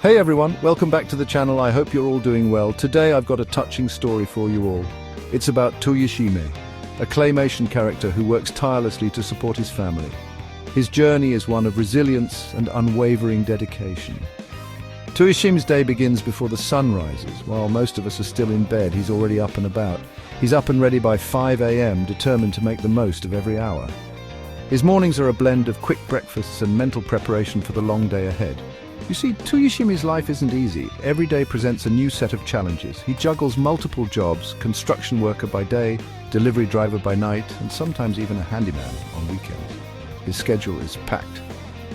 Hey everyone, welcome back to the channel. I hope you're all doing well. Today I've got a touching story for you all. It's about Tuyishime, a claymation character who works tirelessly to support his family. His journey is one of resilience and unwavering dedication. Tuyishime's day begins before the sun rises. While most of us are still in bed, he's already up and about. He's up and ready by 5 a.m., determined to make the most of every hour. His mornings are a blend of quick breakfasts and mental preparation for the long day ahead. You see, Tuyishime's life isn't easy. Every day presents a new set of challenges. He juggles multiple jobs, construction worker by day, delivery driver by night, and sometimes even a handyman on weekends. His schedule is packed,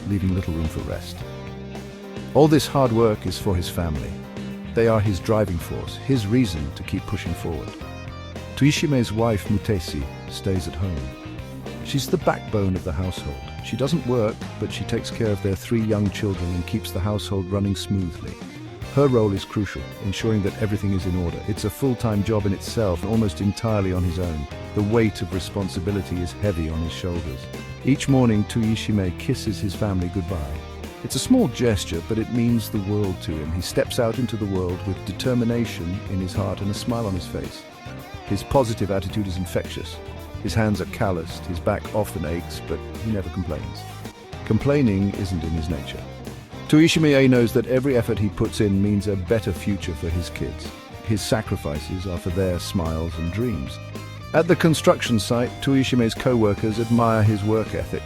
leaving little room for rest. All this hard work is for his family. They are his driving force, his reason to keep pushing forward. Tuyishime's wife, Mutesi, stays at home. She's the backbone of the household. She doesn't work, but she takes care of their 3 young children and keeps the household running smoothly. Her role is crucial, ensuring that everything is in order. It's a full-time job in itself, almost entirely on his own. The weight of responsibility is heavy on his shoulders. Each morning, Tuyishime kisses his family goodbye. It's a small gesture, but it means the world to him. He steps out into the world with determination in his heart and a smile on his face. His positive attitude is infectious. His hands are calloused, his back often aches, but he never complains. Complaining isn't in his nature. Tuyishime knows that every effort he puts in means a better future for his kids. His sacrifices are for their smiles and dreams. At the construction site, Tuyishime's co-workers admire his work ethic.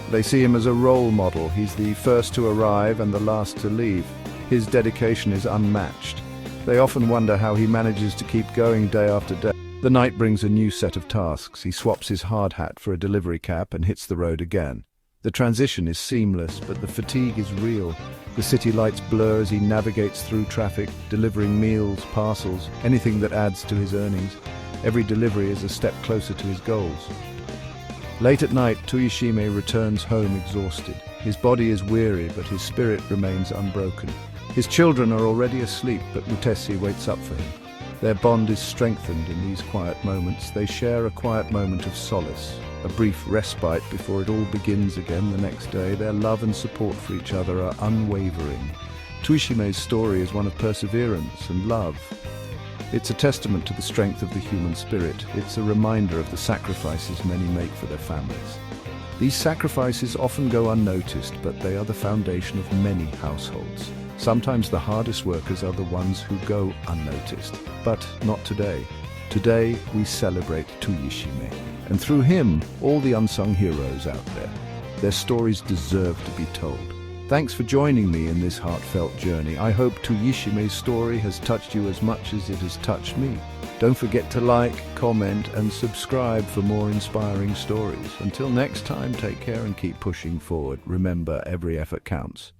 They see him as a role model. He's the first to arrive and the last to leave. His dedication is unmatched. They often wonder how he manages to keep going day after day. The night brings a new set of tasks. He swaps his hard hat for a delivery cap and hits the road again. The transition is seamless, but the fatigue is real. The city lights blur as he navigates through traffic, delivering meals, parcels, anything that adds to his earnings. Every delivery is a step closer to his goals. Late at night, Tuyishime returns home exhausted. His body is weary, but his spirit remains unbroken. His children are already asleep, but Mutesi waits up for him. Their bond is strengthened in these quiet moments. They share a quiet moment of solace, a brief respite before it all begins again the next day. Their love and support for each other are unwavering. Tuyishime's story is one of perseverance and love. It's a testament to the strength of the human spirit. It's a reminder of the sacrifices many make for their families. These sacrifices often go unnoticed, but they are the foundation of many households. Sometimes the hardest workers are the ones who go unnoticed, but not today. Today we celebrate Tuyishime, and through him, all the unsung heroes out there. Their stories deserve to be told. Thanks for joining me in this heartfelt journey. I hope Tuyishime's story has touched you as much as it has touched me. Don't forget to like, comment, and subscribe for more inspiring stories. Until next time, take care and keep pushing forward. Remember, every effort counts.